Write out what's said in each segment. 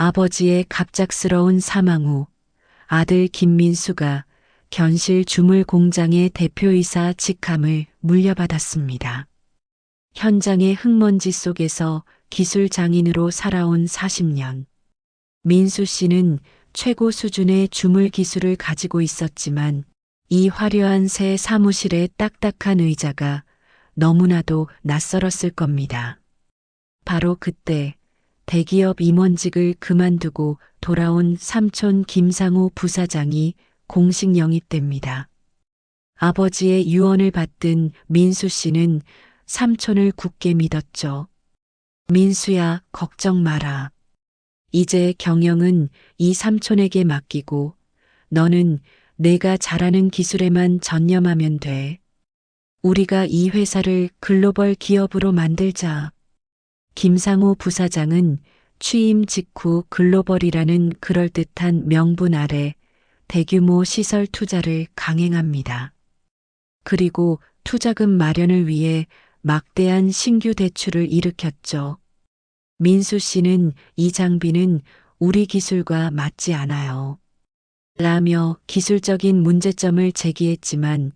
아버지의 갑작스러운 사망 후 아들 김민수가 견실 주물 공장의 대표이사 직함을 물려받았습니다. 현장의 흙먼지 속에서 기술 장인으로 살아온 40년. 민수 씨는 최고 수준의 주물 기술을 가지고 있었지만 이 화려한 새 사무실의 딱딱한 의자가 너무나도 낯설었을 겁니다. 바로 그때 대기업 임원직을 그만두고 돌아온 삼촌 김상우 부사장이 공식 영입됩니다. 아버지의 유언을 받든 민수 씨는 삼촌을 굳게 믿었죠. 민수야, 걱정 마라. 이제 경영은 이 삼촌에게 맡기고 너는 내가 잘하는 기술에만 전념하면 돼. 우리가 이 회사를 글로벌 기업으로 만들자. 김상우 부사장은 취임 직후 글로벌이라는 그럴듯한 명분 아래 대규모 시설 투자를 강행합니다. 그리고 투자금 마련을 위해 막대한 신규 대출을 일으켰죠. 민수 씨는 이 장비는 우리 기술과 맞지 않아요. 라며 기술적인 문제점을 제기했지만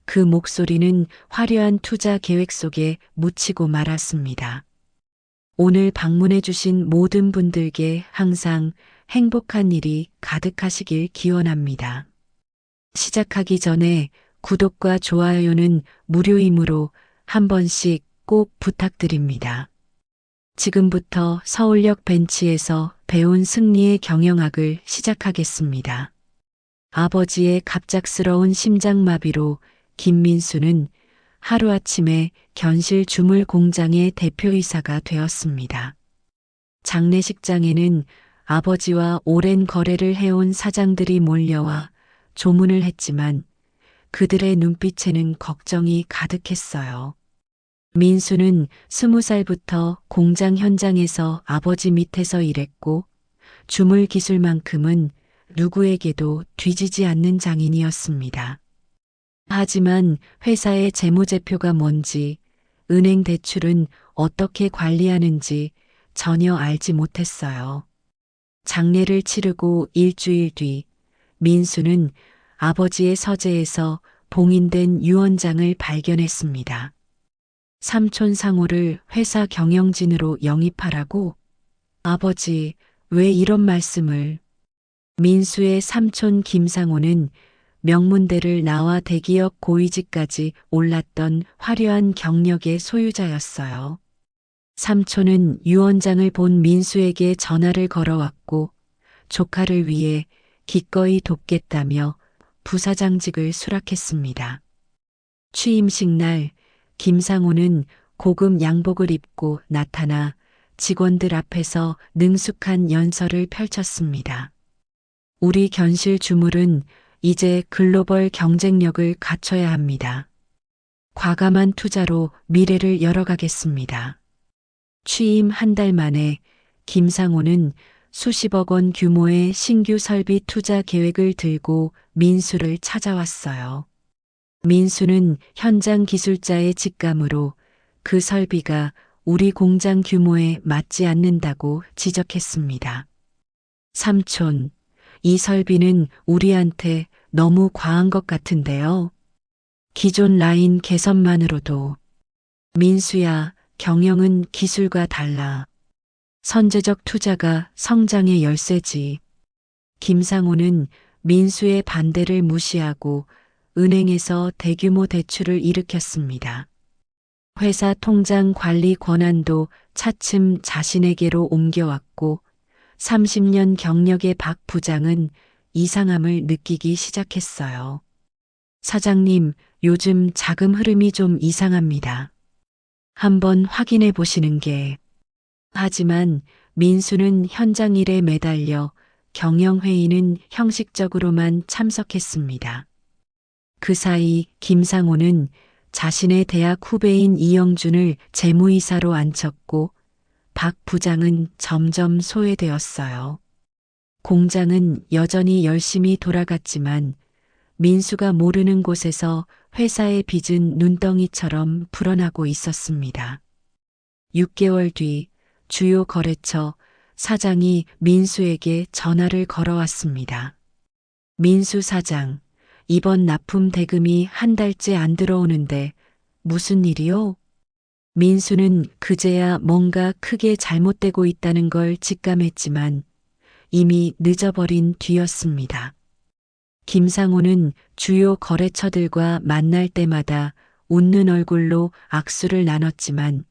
그 목소리는 화려한 투자 계획 속에 묻히고 말았습니다. 오늘 방문해 주신 모든 분들께 항상 행복한 일이 가득하시길 기원합니다. 시작하기 전에 구독과 좋아요는 무료이므로 한 번씩 꼭 부탁드립니다. 지금부터 서울역 벤치에서 배운 승리의 경영학을 시작하겠습니다. 아버지의 갑작스러운 심장마비로 김민수는 하루아침에 견실 주물 공장의 대표이사가 되었습니다. 장례식장에는 아버지와 오랜 거래를 해온 사장들이 몰려와 조문을 했지만 그들의 눈빛에는 걱정이 가득했어요. 민수는 20살부터 공장 현장에서 아버지 밑에서 일했고 주물 기술만큼은 누구에게도 뒤지지 않는 장인이었습니다. 하지만 회사의 재무제표가 뭔지, 은행 대출은 어떻게 관리하는지 전혀 알지 못했어요. 장례를 치르고 일주일 뒤 민수는 아버지의 서재에서 봉인된 유언장을 발견했습니다. 삼촌 상우를 회사 경영진으로 영입하라고? 아버지, 왜 이런 말씀을? 민수의 삼촌 김상우는 명문대를 나와 대기업 고위직까지 올랐던 화려한 경력의 소유자였어요. 삼촌은 유언장을 본 민수에게 전화를 걸어왔고 조카를 위해 기꺼이 돕겠다며 부사장직을 수락했습니다. 취임식 날 김상우는 고급 양복을 입고 나타나 직원들 앞에서 능숙한 연설을 펼쳤습니다. 우리 견실 주물은 이제 글로벌 경쟁력을 갖춰야 합니다. 과감한 투자로 미래를 열어가겠습니다. 취임 한 달 만에 김상우는 수십억 원 규모의 신규 설비 투자 계획을 들고 민수를 찾아왔어요. 민수는 현장 기술자의 직감으로 그 설비가 우리 공장 규모에 맞지 않는다고 지적했습니다. 삼촌, 이 설비는 우리한테 너무 과한 것 같은데요. 기존 라인 개선만으로도. 민수야, 경영은 기술과 달라. 선제적 투자가 성장의 열쇠지. 김상우는 민수의 반대를 무시하고 은행에서 대규모 대출을 일으켰습니다. 회사 통장 관리 권한도 차츰 자신에게로 옮겨왔고 30년 경력의 박 부장은 이상함을 느끼기 시작했어요. 사장님, 요즘 자금 흐름이 좀 이상합니다. 한번 확인해 보시는 게. 하지만 민수는 현장 일에 매달려 경영회의는 형식적으로만 참석했습니다. 그 사이 김상우는 자신의 대학 후배인 이영준을 재무이사로 앉혔고 박 부장은 점점 소외되었어요. 공장은 여전히 열심히 돌아갔지만 민수가 모르는 곳에서 회사의 빚은 눈덩이처럼 불어나고 있었습니다. 6개월 뒤 주요 거래처 사장이 민수에게 전화를 걸어왔습니다. 민수 사장, 이번 납품 대금이 한 달째 안 들어오는데 무슨 일이요? 민수는 그제야 뭔가 크게 잘못되고 있다는 걸 직감했지만 이미 늦어버린 뒤였습니다. 김상호는 주요 거래처들과 만날 때마다 웃는 얼굴로 악수를 나눴지만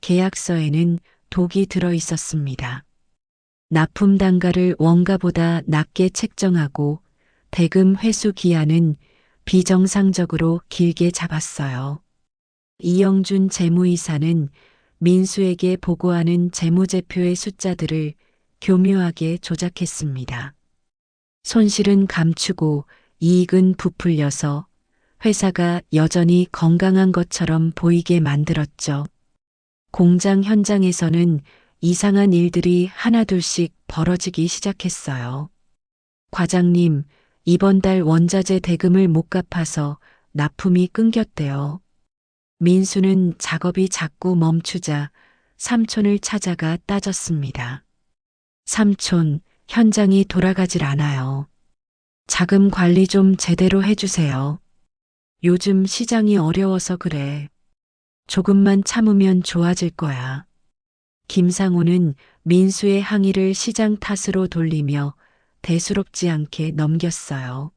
계약서에는 독이 들어 있었습니다. 납품 단가를 원가보다 낮게 책정하고 대금 회수 기한은 비정상적으로 길게 잡았어요. 이영준 재무이사는 민수에게 보고하는 재무제표의 숫자들을 교묘하게 조작했습니다. 손실은 감추고 이익은 부풀려서 회사가 여전히 건강한 것처럼 보이게 만들었죠. 공장 현장에서는 이상한 일들이 하나둘씩 벌어지기 시작했어요. 과장님, 이번 달 원자재 대금을 못 갚아서 납품이 끊겼대요. 민수는 작업이 자꾸 멈추자 삼촌을 찾아가 따졌습니다. 삼촌, 현장이 돌아가질 않아요. 자금 관리 좀 제대로 해주세요. 요즘 시장이 어려워서 그래. 조금만 참으면 좋아질 거야. 김상호는 민수의 항의를 시장 탓으로 돌리며 대수롭지 않게 넘겼어요.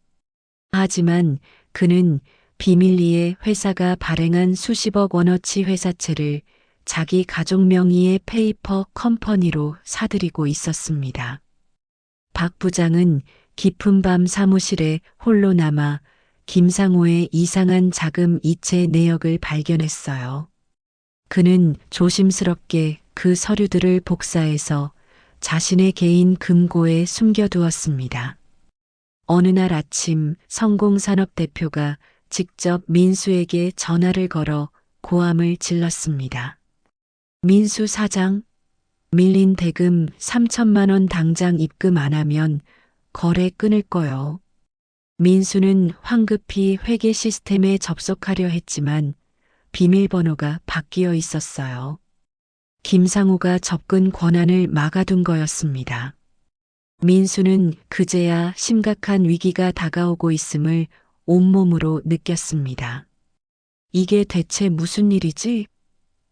하지만 그는 비밀리에 회사가 발행한 수십억 원어치 회사채를 자기 가족 명의의 페이퍼 컴퍼니로 사들이고 있었습니다. 박 부장은 깊은 밤 사무실에 홀로 남아 김상호의 이상한 자금 이체 내역을 발견했어요. 그는 조심스럽게 그 서류들을 복사해서 자신의 개인 금고에 숨겨두었습니다. 어느 날 아침 성공산업 대표가 직접 민수에게 전화를 걸어 고함을 질렀습니다. 민수 사장, 밀린 대금 3천만 원 당장 입금 안 하면 거래 끊을 거요. 민수는 황급히 회계 시스템에 접속하려 했지만 비밀번호가 바뀌어 있었어요. 김상호가 접근 권한을 막아둔 거였습니다. 민수는 그제야 심각한 위기가 다가오고 있음을 온몸으로 느꼈습니다. 이게 대체 무슨 일이지?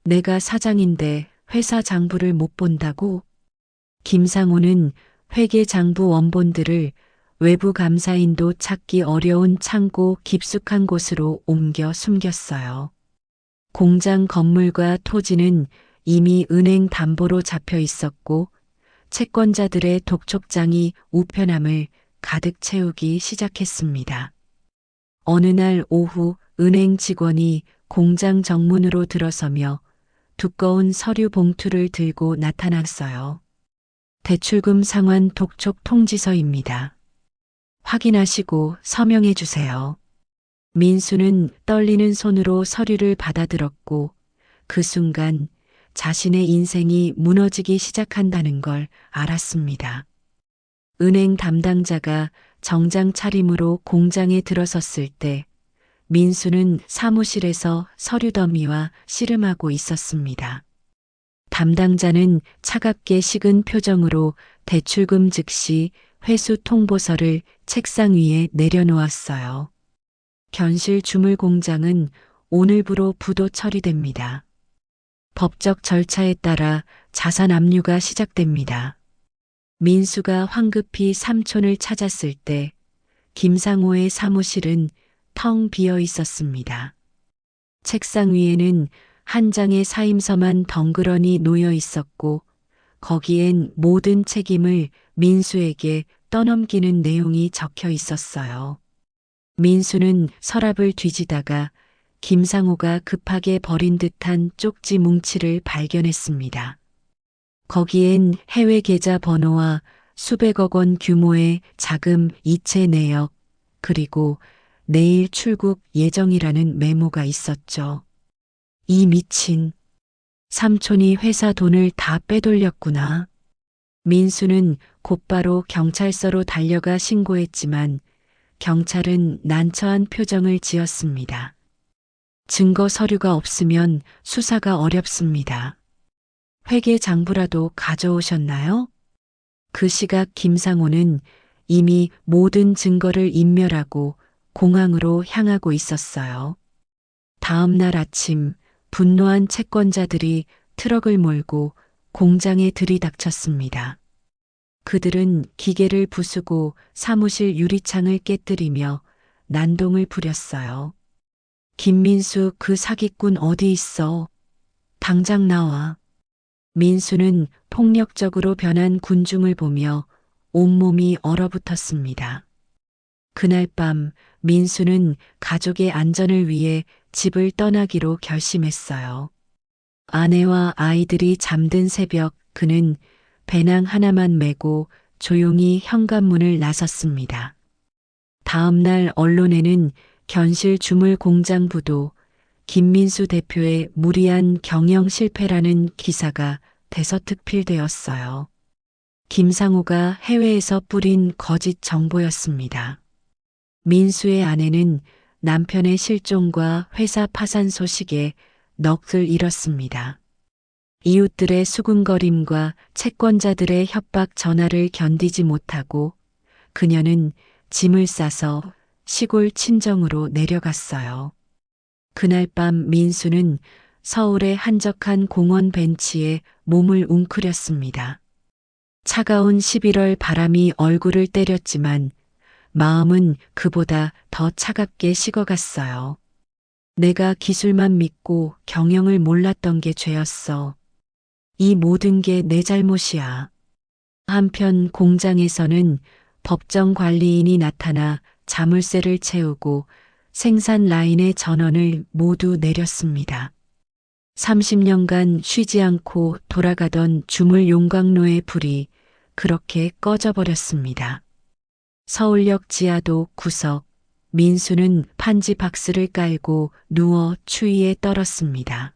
내가 사장인데 회사 장부를 못 본다고? 김상호는 회계장부 원본들을 외부 감사인도 찾기 어려운 창고 깊숙한 곳으로 옮겨 숨겼어요. 공장 건물과 토지는 이미 은행 담보로 잡혀 있었고 채권자들의 독촉장이 우편함을 가득 채우기 시작했습니다. 어느 날 오후 은행 직원이 공장 정문으로 들어서며 두꺼운 서류 봉투를 들고 나타났어요. 대출금 상환 독촉 통지서입니다. 확인하시고 서명해 주세요. 민수는 떨리는 손으로 서류를 받아들었고 그 순간 자신의 인생이 무너지기 시작한다는 걸 알았습니다. 은행 담당자가 정장 차림으로 공장에 들어섰을 때 민수는 사무실에서 서류 더미와 씨름하고 있었습니다. 담당자는 차갑게 식은 표정으로 대출금 즉시 회수 통보서를 책상 위에 내려놓았어요. 견실 주물 공장은 오늘부로 부도 처리됩니다. 법적 절차에 따라 자산 압류가 시작됩니다. 민수가 황급히 삼촌을 찾았을 때 김상호의 사무실은 텅 비어 있었습니다. 책상 위에는 한 장의 사임서만 덩그러니 놓여 있었고 거기엔 모든 책임을 민수에게 떠넘기는 내용이 적혀 있었어요. 민수는 서랍을 뒤지다가 김상호가 급하게 버린 듯한 쪽지 뭉치를 발견했습니다. 거기엔 해외 계좌 번호와 수백억 원 규모의 자금 이체 내역, 그리고 내일 출국 예정이라는 메모가 있었죠. 이 미친, 삼촌이 회사 돈을 다 빼돌렸구나. 민수는 곧바로 경찰서로 달려가 신고했지만 경찰은 난처한 표정을 지었습니다. 증거 서류가 없으면 수사가 어렵습니다. 회계 장부라도 가져오셨나요? 그 시각 김상호는 이미 모든 증거를 인멸하고 공항으로 향하고 있었어요. 다음 날 아침 분노한 채권자들이 트럭을 몰고 공장에 들이닥쳤습니다. 그들은 기계를 부수고 사무실 유리창을 깨뜨리며 난동을 부렸어요. 김민수 그 사기꾼 어디 있어? 당장 나와. 민수는 폭력적으로 변한 군중을 보며 온몸이 얼어붙었습니다. 그날 밤 민수는 가족의 안전을 위해 집을 떠나기로 결심했어요. 아내와 아이들이 잠든 새벽 그는 배낭 하나만 메고 조용히 현관문을 나섰습니다. 다음 날 언론에는 견실 주물 공장 부도 김민수 대표의 무리한 경영 실패라는 기사가 대서특필되었어요. 김상호가 해외에서 뿌린 거짓 정보였습니다. 민수의 아내는 남편의 실종과 회사 파산 소식에 넋을 잃었습니다. 이웃들의 수군거림과 채권자들의 협박 전화를 견디지 못하고 그녀는 짐을 싸서 시골 친정으로 내려갔어요. 그날 밤 민수는 서울의 한적한 공원 벤치에 몸을 웅크렸습니다. 차가운 11월 바람이 얼굴을 때렸지만 마음은 그보다 더 차갑게 식어갔어요. 내가 기술만 믿고 경영을 몰랐던 게 죄였어. 이 모든 게 내 잘못이야. 한편 공장에서는 법정 관리인이 나타나 자물쇠를 채우고 생산 라인의 전원을 모두 내렸습니다. 30년간 쉬지 않고 돌아가던 주물 용광로의 불이 그렇게 꺼져버렸습니다. 서울역 지하도 구석, 민수는 판지 박스를 깔고 누워 추위에 떨었습니다.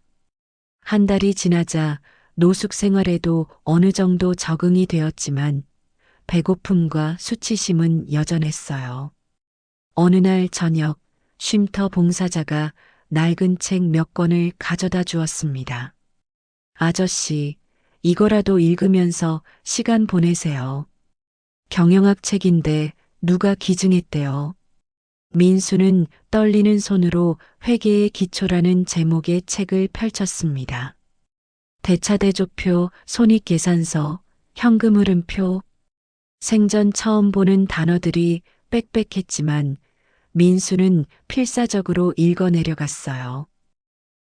한 달이 지나자 노숙 생활에도 어느 정도 적응이 되었지만 배고픔과 수치심은 여전했어요. 어느 날 저녁 쉼터 봉사자가 낡은 책 몇 권을 가져다 주었습니다. 아저씨, 이거라도 읽으면서 시간 보내세요. 경영학 책인데 누가 기증했대요. 민수는 떨리는 손으로 회계의 기초라는 제목의 책을 펼쳤습니다. 대차대조표, 손익계산서, 현금흐름표, 생전 처음 보는 단어들이 빽빽했지만 민수는 필사적으로 읽어내려갔어요.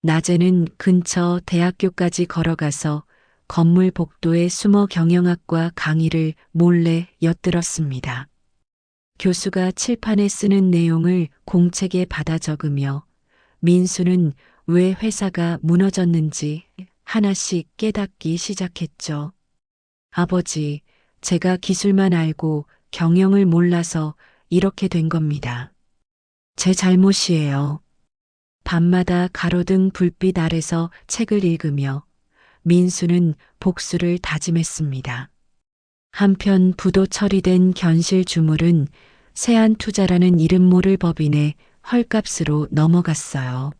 낮에는 근처 대학교까지 걸어가서 건물 복도에 숨어 경영학과 강의를 몰래 엿들었습니다. 교수가 칠판에 쓰는 내용을 공책에 받아 적으며 민수는 왜 회사가 무너졌는지 하나씩 깨닫기 시작했죠. 아버지, 제가 기술만 알고 경영을 몰라서 이렇게 된 겁니다. 제 잘못이에요. 밤마다 가로등 불빛 아래서 책을 읽으며 민수는 복수를 다짐했습니다. 한편 부도 처리된 견실 주물은 세안투자라는 이름 모를 법인의 헐값으로 넘어갔어요.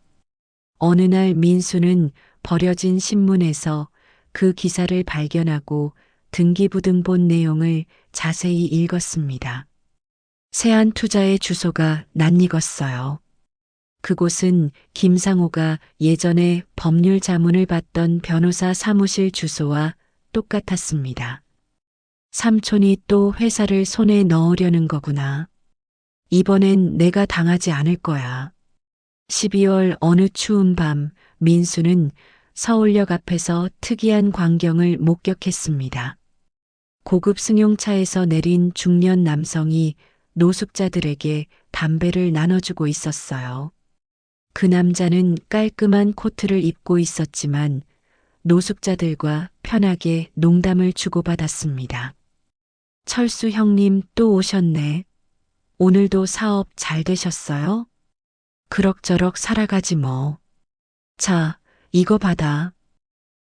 어느 날 민수는 버려진 신문에서 그 기사를 발견하고 등기부등본 내용을 자세히 읽었습니다. 세안투자의 주소가 낯익었어요. 그곳은 김상호가 예전에 법률 자문을 받던 변호사 사무실 주소와 똑같았습니다. 삼촌이 또 회사를 손에 넣으려는 거구나. 이번엔 내가 당하지 않을 거야. 12월 어느 추운 밤 민수는 서울역 앞에서 특이한 광경을 목격했습니다. 고급 승용차에서 내린 중년 남성이 노숙자들에게 담배를 나눠주고 있었어요. 그 남자는 깔끔한 코트를 입고 있었지만 노숙자들과 편하게 농담을 주고받았습니다. 철수 형님 또 오셨네. 오늘도 사업 잘 되셨어요? 그럭저럭 살아가지 뭐. 자, 이거 받아.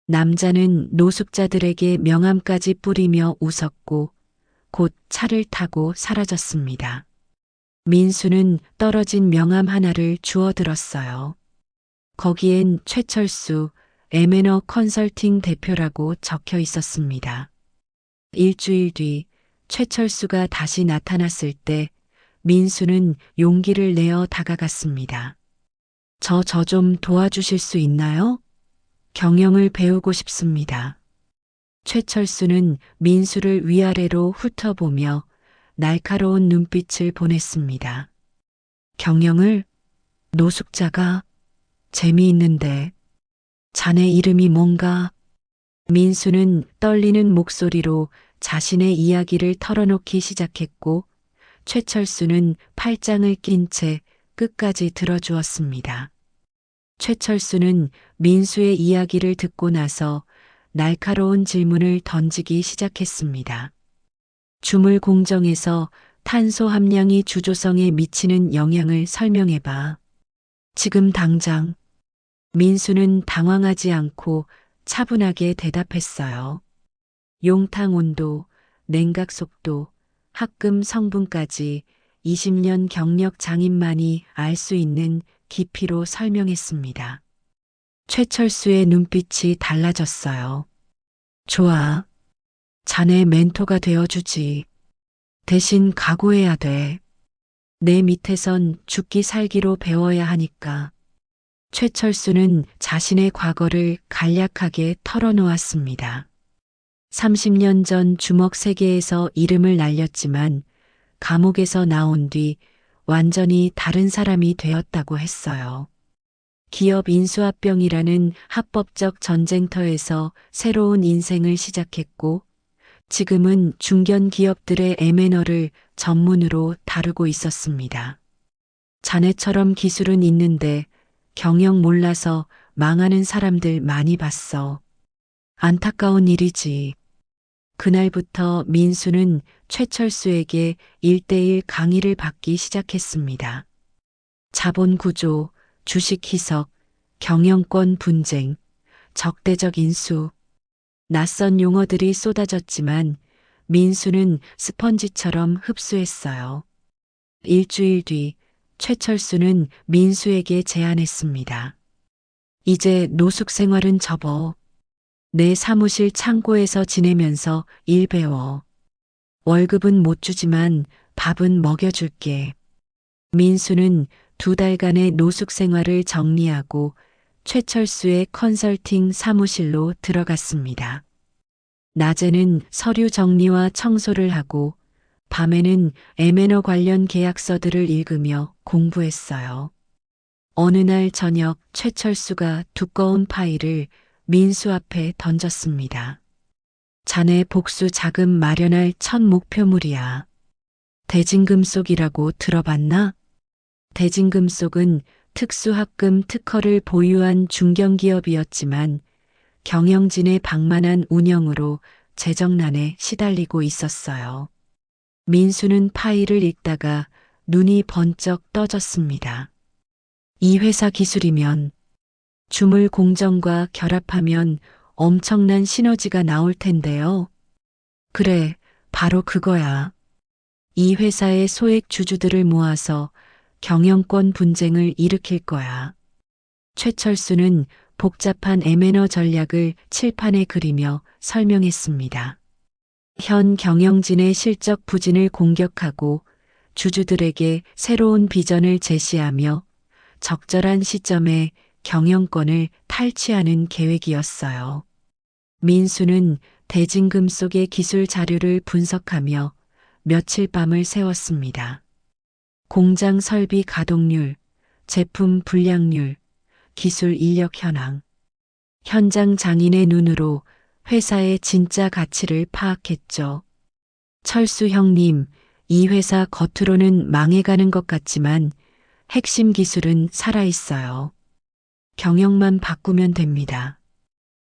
남자는 노숙자들에게 명함까지 뿌리며 웃었고 곧 차를 타고 사라졌습니다. 민수는 떨어진 명함 하나를 주워 들었어요. 거기엔 최철수, M&O 컨설팅 대표라고 적혀 있었습니다. 일주일 뒤 최철수가 다시 나타났을 때 민수는 용기를 내어 다가갔습니다. 저 좀 도와주실 수 있나요? 경영을 배우고 싶습니다. 최철수는 민수를 위아래로 훑어보며 날카로운 눈빛을 보냈습니다. 경영을? 노숙자가? 재미있는데. 자네 이름이 뭔가? 민수는 떨리는 목소리로 자신의 이야기를 털어놓기 시작했고 최철수는 팔짱을 낀 채 끝까지 들어주었습니다. 최철수는 민수의 이야기를 듣고 나서 날카로운 질문을 던지기 시작했습니다. 주물 공정에서 탄소 함량이 주조성에 미치는 영향을 설명해봐. 지금 당장. 민수는 당황하지 않고 차분하게 대답했어요. 용탕 온도, 냉각 속도, 합금 성분까지 20년 경력 장인만이 알 수 있는 깊이로 설명했습니다. 최철수의 눈빛이 달라졌어요. 좋아. 자네 멘토가 되어주지. 대신 각오해야 돼. 내 밑에선 죽기 살기로 배워야 하니까. 최철수는 자신의 과거를 간략하게 털어놓았습니다. 30년 전 주먹 세계에서 이름을 날렸지만 감옥에서 나온 뒤 완전히 다른 사람이 되었다고 했어요. 기업 인수합병이라는 합법적 전쟁터에서 새로운 인생을 시작했고 지금은 중견 기업들의 M&O를 전문으로 다루고 있었습니다. 자네처럼 기술은 있는데 경영 몰라서 망하는 사람들 많이 봤어. 안타까운 일이지. 그날부터 민수는 최철수에게 1:1 강의를 받기 시작했습니다. 자본 구조, 주식 희석, 경영권 분쟁, 적대적 인수. 낯선 용어들이 쏟아졌지만 민수는 스펀지처럼 흡수했어요. 일주일 뒤 최철수는 민수에게 제안했습니다. 이제 노숙 생활은 접어. 내 사무실 창고에서 지내면서 일 배워. 월급은 못 주지만 밥은 먹여줄게. 민수는 2달간의 노숙 생활을 정리하고 최철수의 컨설팅 사무실로 들어갔습니다. 낮에는 서류 정리와 청소를 하고 밤에는 M&O 관련 계약서들을 읽으며 공부했어요. 어느 날 저녁 최철수가 두꺼운 파일을 민수 앞에 던졌습니다. 자네 복수 자금 마련할 첫 목표물이야. 대진금속이라고 들어봤나? 대진금속은 특수합금 특허를 보유한 중견기업이었지만 경영진의 방만한 운영으로 재정난에 시달리고 있었어요. 민수는 파일을 읽다가 눈이 번쩍 떠졌습니다. 이 회사 기술이면 주물 공정과 결합하면 엄청난 시너지가 나올 텐데요. 그래, 바로 그거야. 이 회사의 소액 주주들을 모아서 경영권 분쟁을 일으킬 거야. 최철수는 복잡한 M&O 전략을 칠판에 그리며 설명했습니다. 현 경영진의 실적 부진을 공격하고 주주들에게 새로운 비전을 제시하며 적절한 시점에 경영권을 탈취하는 계획이었어요. 민수는 대진금속의 기술 자료를 분석하며 며칠 밤을 새웠습니다. 공장 설비 가동률, 제품 불량률, 기술 인력 현황. 현장 장인의 눈으로 회사의 진짜 가치를 파악했죠. 철수 형님, 이 회사 겉으로는 망해가는 것 같지만 핵심 기술은 살아있어요. 경영만 바꾸면 됩니다.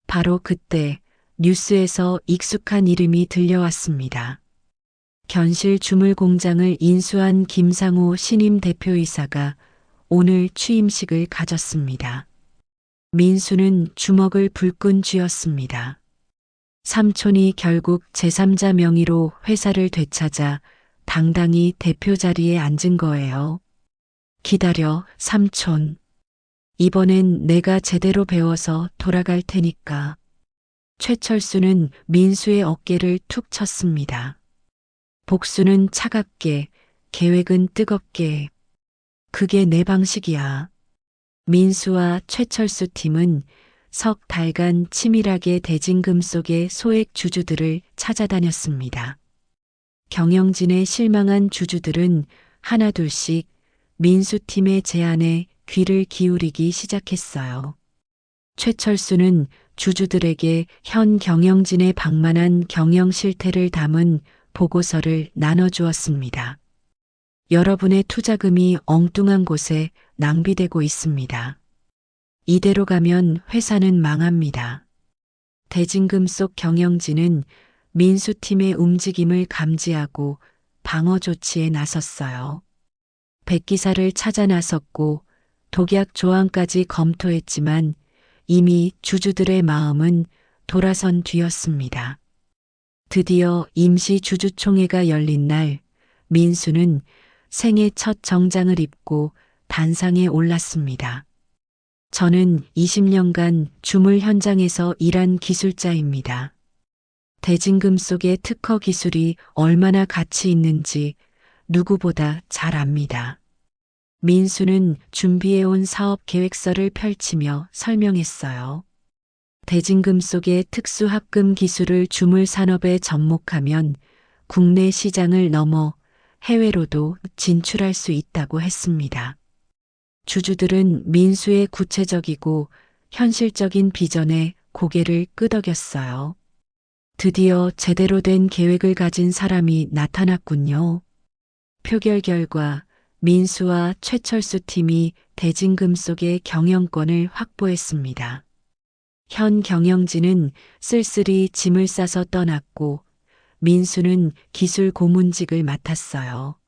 바로 그때 뉴스에서 익숙한 이름이 들려왔습니다. 견실 주물 공장을 인수한 김상호 신임 대표이사가 오늘 취임식을 가졌습니다. 민수는 주먹을 불끈 쥐었습니다. 삼촌이 결국 제3자 명의로 회사를 되찾아 당당히 대표 자리에 앉은 거예요. 기다려, 삼촌. 이번엔 내가 제대로 배워서 돌아갈 테니까. 최철수는 민수의 어깨를 툭 쳤습니다. 복수는 차갑게, 계획은 뜨겁게. 그게 내 방식이야. 민수와 최철수 팀은 석 달간 치밀하게 대진금 속의 소액 주주들을 찾아다녔습니다. 경영진의 실망한 주주들은 하나둘씩 민수팀의 제안에 귀를 기울이기 시작했어요. 최철수는 주주들에게 현 경영진의 방만한 경영 실태를 담은 보고서를 나눠주었습니다. 여러분의 투자금이 엉뚱한 곳에 낭비되고 있습니다. 이대로 가면 회사는 망합니다. 대진금 속 경영진은 민수팀의 움직임을 감지하고 방어 조치에 나섰어요. 백기사를 찾아 나섰고 독약 조항까지 검토했지만 이미 주주들의 마음은 돌아선 뒤였습니다. 드디어 임시 주주총회가 열린 날 민수는 생애 첫 정장을 입고 단상에 올랐습니다. 저는 20년간 주물 현장에서 일한 기술자입니다. 대진금 속의 특허 기술이 얼마나 가치 있는지 누구보다 잘 압니다. 민수는 준비해온 사업 계획서를 펼치며 설명했어요. 대진금 속의 특수합금 기술을 주물 산업에 접목하면 국내 시장을 넘어 해외로도 진출할 수 있다고 했습니다. 주주들은 민수의 구체적이고 현실적인 비전에 고개를 끄덕였어요. 드디어 제대로 된 계획을 가진 사람이 나타났군요. 표결 결과 민수와 최철수 팀이 대진금 속의 경영권을 확보했습니다. 현 경영진은 쓸쓸히 짐을 싸서 떠났고 민수는 기술 고문직을 맡았어요.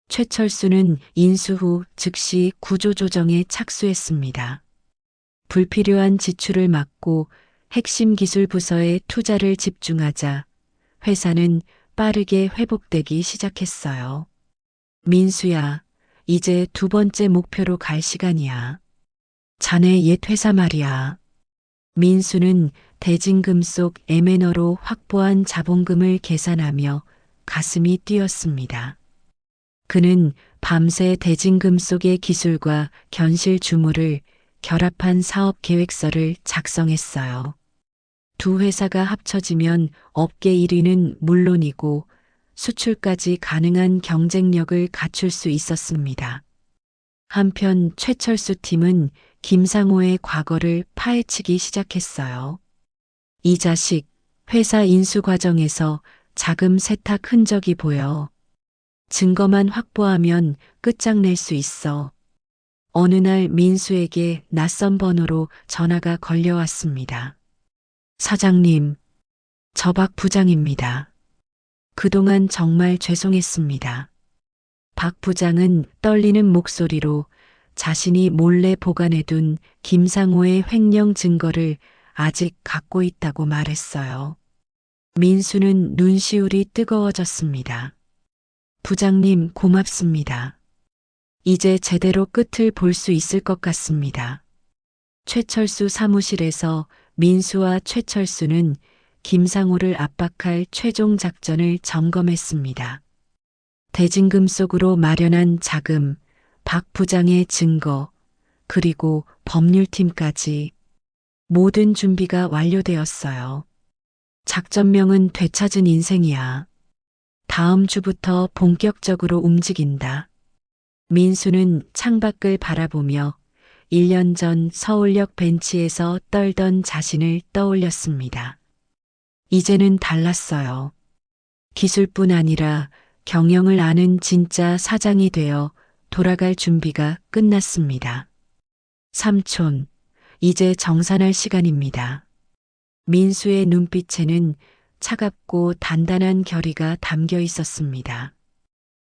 최철수는 인수 후 즉시 구조조정에 착수했습니다. 불필요한 지출을 막고 핵심 기술 부서에 투자를 집중하자 회사는 빠르게 회복되기 시작했어요. 민수야, 이제 두 번째 목표로 갈 시간이야. 자네 옛 회사 말이야. 민수는 대진금 속 M&O로 확보한 자본금을 계산하며 가슴이 뛰었습니다. 그는 밤새 대진금 속의 기술과 견실 주물을 결합한 사업 계획서를 작성했어요. 두 회사가 합쳐지면 업계 1위는 물론이고 수출까지 가능한 경쟁력을 갖출 수 있었습니다. 한편 최철수 팀은 김상호의 과거를 파헤치기 시작했어요. 이 자식, 회사 인수 과정에서 자금 세탁 흔적이 보여. 증거만 확보하면 끝장낼 수 있어. 어느 날 민수에게 낯선 번호로 전화가 걸려왔습니다. 사장님, 저 박 부장입니다. 그동안 정말 죄송했습니다. 박 부장은 떨리는 목소리로 자신이 몰래 보관해둔 김상호의 횡령 증거를 아직 갖고 있다고 말했어요. 민수는 눈시울이 뜨거워졌습니다. 부장님 고맙습니다. 이제 제대로 끝을 볼 수 있을 것 같습니다. 최철수 사무실에서 민수와 최철수는 김상호를 압박할 최종 작전을 점검했습니다. 대진금 속으로 마련한 자금, 박 부장의 증거, 그리고 법률팀까지 모든 준비가 완료되었어요. 작전명은 되찾은 인생이야. 다음 주부터 본격적으로 움직인다. 민수는 창밖을 바라보며 1년 전 서울역 벤치에서 떨던 자신을 떠올렸습니다. 이제는 달랐어요. 기술뿐 아니라 경영을 아는 진짜 사장이 되어 돌아갈 준비가 끝났습니다. 삼촌, 이제 정산할 시간입니다. 민수의 눈빛에는 차갑고 단단한 결의가 담겨 있었습니다.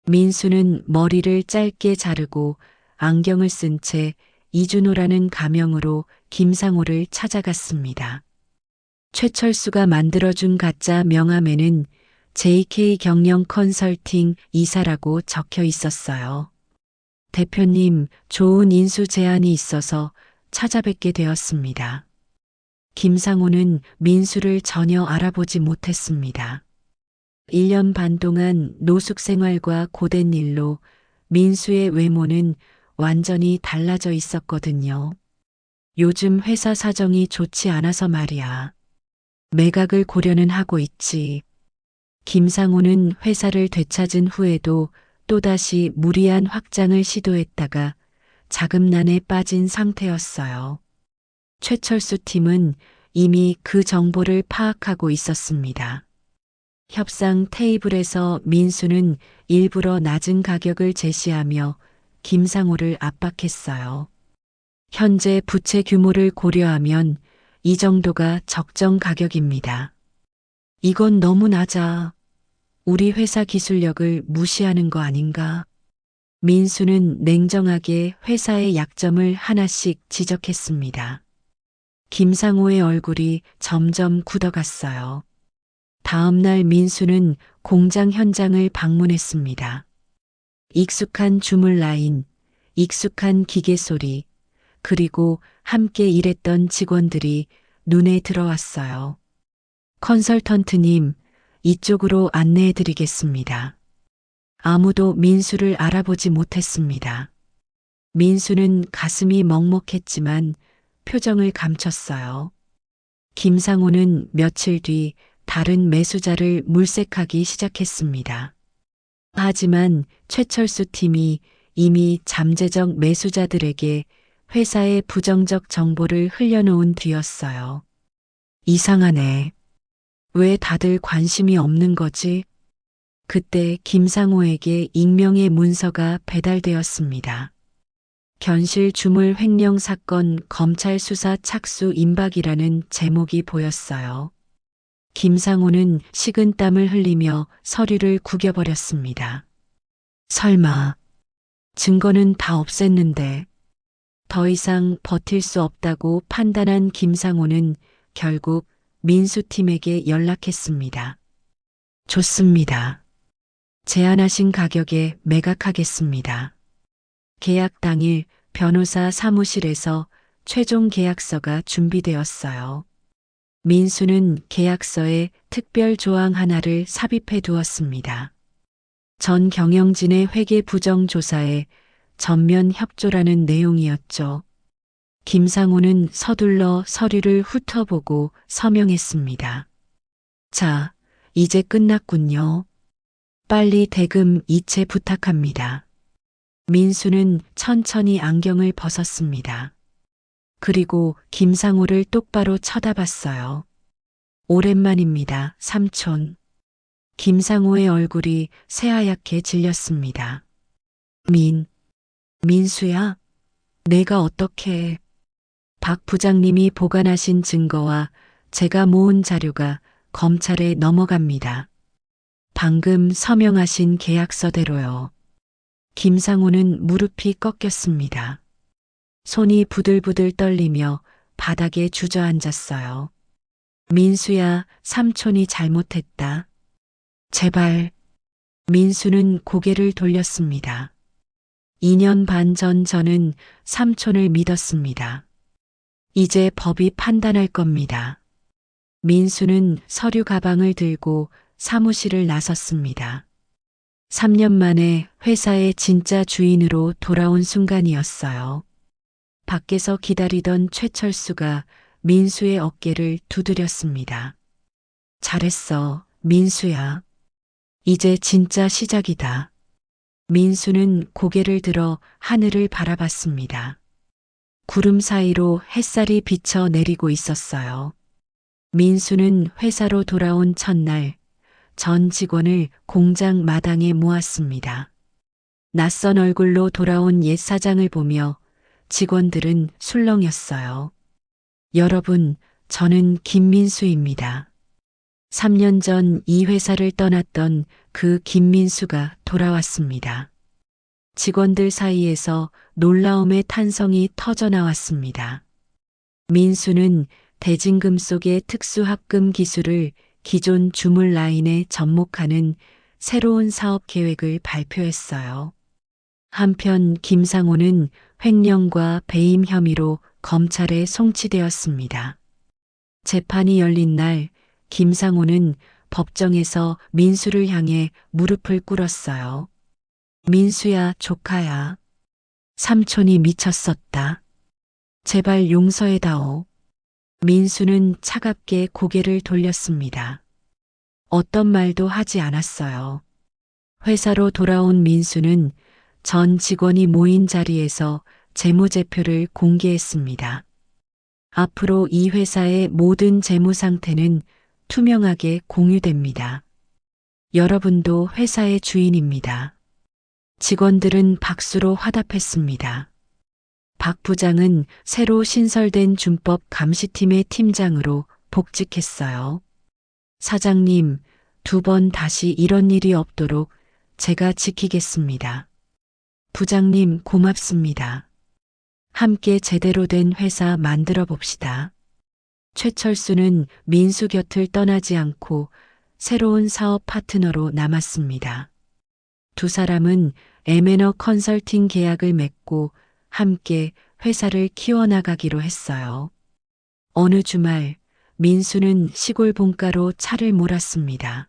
민수는 머리를 짧게 자르고 안경을 쓴 채 이준호라는 가명으로 김상호를 찾아갔습니다. 최철수가 만들어준 가짜 명함에는 JK 경영 컨설팅 이사라고 적혀 있었어요. 대표님, 좋은 인수 제안이 있어서 찾아뵙게 되었습니다. 김상호는 민수를 전혀 알아보지 못했습니다. 1년 반 동안 노숙 생활과 고된 일로 민수의 외모는 완전히 달라져 있었거든요. 요즘 회사 사정이 좋지 않아서 말이야. 매각을 고려는 하고 있지. 김상호는 회사를 되찾은 후에도 또다시 무리한 확장을 시도했다가 자금난에 빠진 상태였어요. 최철수 팀은 이미 그 정보를 파악하고 있었습니다. 협상 테이블에서 민수는 일부러 낮은 가격을 제시하며 김상호를 압박했어요. 현재 부채 규모를 고려하면 이 정도가 적정 가격입니다. 이건 너무 낮아. 우리 회사 기술력을 무시하는 거 아닌가? 민수는 냉정하게 회사의 약점을 하나씩 지적했습니다. 김상호의 얼굴이 점점 굳어갔어요. 다음 날 민수는 공장 현장을 방문했습니다. 익숙한 주물 라인, 익숙한 기계 소리, 그리고 함께 일했던 직원들이 눈에 들어왔어요. 컨설턴트님, 이쪽으로 안내해 드리겠습니다. 아무도 민수를 알아보지 못했습니다. 민수는 가슴이 먹먹했지만 표정을 감췄어요. 김상호는 며칠 뒤 다른 매수자를 물색하기 시작했습니다. 하지만 최철수 팀이 이미 잠재적 매수자들에게 회사의 부정적 정보를 흘려놓은 뒤였어요. 이상하네. 왜 다들 관심이 없는 거지? 그때 김상호에게 익명의 문서가 배달되었습니다. 견실 주물 횡령 사건 검찰 수사 착수 임박이라는 제목이 보였어요. 김상호는 식은땀을 흘리며 서류를 구겨버렸습니다. 설마, 증거는 다 없앴는데. 더 이상 버틸 수 없다고 판단한 김상호는 결국 민수팀에게 연락했습니다. 좋습니다. 제안하신 가격에 매각하겠습니다. 계약 당일 변호사 사무실에서 최종 계약서가 준비되었어요. 민수는 계약서에 특별 조항 하나를 삽입해 두었습니다. 전 경영진의 회계 부정 조사에 전면 협조라는 내용이었죠. 김상호는 서둘러 서류를 훑어보고 서명했습니다. 자, 이제 끝났군요. 빨리 대금 이체 부탁합니다. 민수는 천천히 안경을 벗었습니다. 그리고 김상호를 똑바로 쳐다봤어요. 오랜만입니다, 삼촌. 김상호의 얼굴이 새하얗게 질렸습니다. 민수야? 내가 어떻게... 박 부장님이 보관하신 증거와 제가 모은 자료가 검찰에 넘어갑니다. 방금 서명하신 계약서대로요. 김상호는 무릎이 꺾였습니다. 손이 부들부들 떨리며 바닥에 주저앉았어요. 민수야, 삼촌이 잘못했다. 제발. 민수는 고개를 돌렸습니다. 2년 반 전 저는 삼촌을 믿었습니다. 이제 법이 판단할 겁니다. 민수는 서류 가방을 들고 사무실을 나섰습니다. 3년 만에 회사의 진짜 주인으로 돌아온 순간이었어요. 밖에서 기다리던 최철수가 민수의 어깨를 두드렸습니다. 잘했어, 민수야. 이제 진짜 시작이다. 민수는 고개를 들어 하늘을 바라봤습니다. 구름 사이로 햇살이 비쳐 내리고 있었어요. 민수는 회사로 돌아온 첫날 전 직원을 공장 마당에 모았습니다. 낯선 얼굴로 돌아온 옛 사장을 보며 직원들은 술렁였어요. 여러분, 저는 김민수입니다. 3년 전 이 회사를 떠났던 그 김민수가 돌아왔습니다. 직원들 사이에서 놀라움의 탄성이 터져나왔습니다. 민수는 대진금 속의 특수합금 기술을 기존 주물 라인에 접목하는 새로운 사업 계획을 발표했어요. 한편 김상호는 횡령과 배임 혐의로 검찰에 송치되었습니다. 재판이 열린 날 김상호는 법정에서 민수를 향해 무릎을 꿇었어요. 민수야, 조카야. 삼촌이 미쳤었다. 제발 용서해다오. 민수는 차갑게 고개를 돌렸습니다. 어떤 말도 하지 않았어요. 회사로 돌아온 민수는 전 직원이 모인 자리에서 재무제표를 공개했습니다. 앞으로 이 회사의 모든 재무 상태는 투명하게 공유됩니다. 여러분도 회사의 주인입니다. 직원들은 박수로 화답했습니다. 박 부장은 새로 신설된 준법 감시팀의 팀장으로 복직했어요. 사장님, 2번 다시 이런 일이 없도록 제가 지키겠습니다. 부장님, 고맙습니다. 함께 제대로 된 회사 만들어 봅시다. 최철수는 민수 곁을 떠나지 않고 새로운 사업 파트너로 남았습니다. 두 사람은 M&A 컨설팅 계약을 맺고 함께 회사를 키워나가기로 했어요. 어느 주말 민수는 시골 본가로 차를 몰았습니다.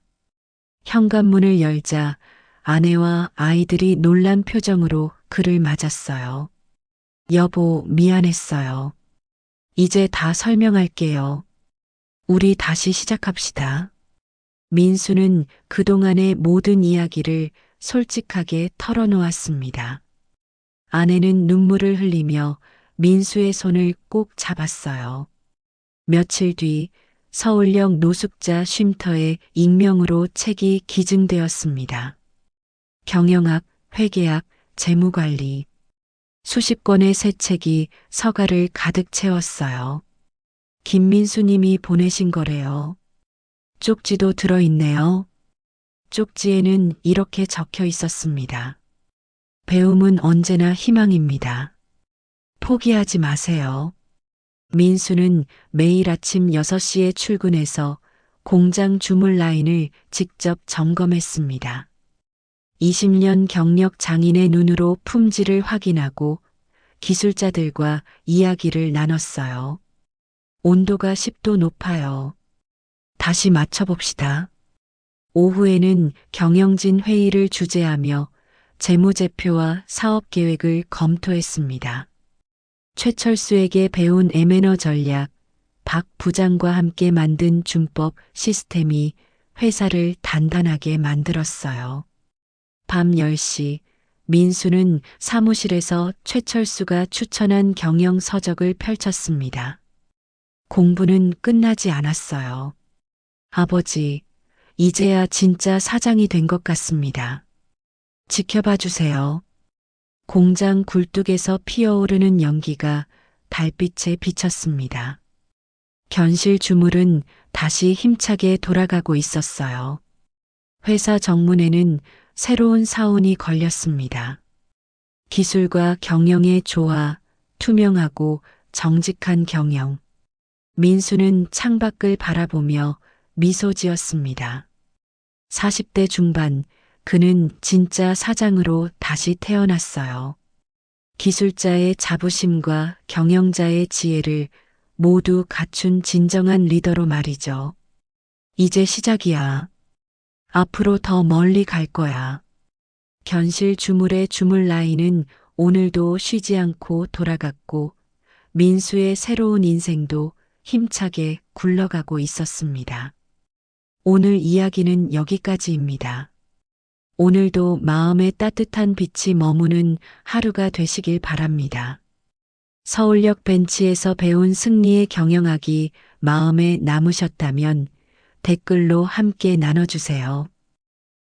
현관문을 열자 아내와 아이들이 놀란 표정으로 그를 맞았어요. 여보, 미안했어요. 이제 다 설명할게요. 우리 다시 시작합시다. 민수는 그동안의 모든 이야기를 솔직하게 털어놓았습니다. 아내는 눈물을 흘리며 민수의 손을 꼭 잡았어요. 며칠 뒤 서울역 노숙자 쉼터에 익명으로 책이 기증되었습니다. 경영학, 회계학, 재무관리. 수십 권의 새 책이 서가를 가득 채웠어요. 김민수님이 보내신 거래요. 쪽지도 들어있네요. 쪽지에는 이렇게 적혀 있었습니다. 배움은 언제나 희망입니다. 포기하지 마세요. 민수는 매일 아침 6시에 출근해서 공장 주물 라인을 직접 점검했습니다. 20년 경력 장인의 눈으로 품질을 확인하고 기술자들과 이야기를 나눴어요. 온도가 10도 높아요. 다시 맞춰봅시다. 오후에는 경영진 회의를 주재하며 재무제표와 사업계획을 검토했습니다. 최철수에게 배운 M&A 전략, 박 부장과 함께 만든 준법 시스템이 회사를 단단하게 만들었어요. 밤 10시 민수는 사무실에서 최철수가 추천한 경영 서적을 펼쳤습니다. 공부는 끝나지 않았어요. 아버지, 이제야 진짜 사장이 된 것 같습니다. 지켜봐 주세요. 공장 굴뚝에서 피어오르는 연기가 달빛에 비쳤습니다. 견실 주물은 다시 힘차게 돌아가고 있었어요. 회사 정문에는 새로운 사원이 걸렸습니다. 기술과 경영의 조화, 투명하고 정직한 경영. 민수는 창밖을 바라보며 미소 지었습니다. 40대 중반, 그는 진짜 사장으로 다시 태어났어요. 기술자의 자부심과 경영자의 지혜를 모두 갖춘 진정한 리더로 말이죠. 이제 시작이야. 앞으로 더 멀리 갈 거야. 견실 주물의 주물 라인은 오늘도 쉬지 않고 돌아갔고 민수의 새로운 인생도 힘차게 굴러가고 있었습니다. 오늘 이야기는 여기까지입니다. 오늘도 마음에 따뜻한 빛이 머무는 하루가 되시길 바랍니다. 서울역 벤치에서 배운 승리의 경영학이 마음에 남으셨다면 댓글로 함께 나눠주세요.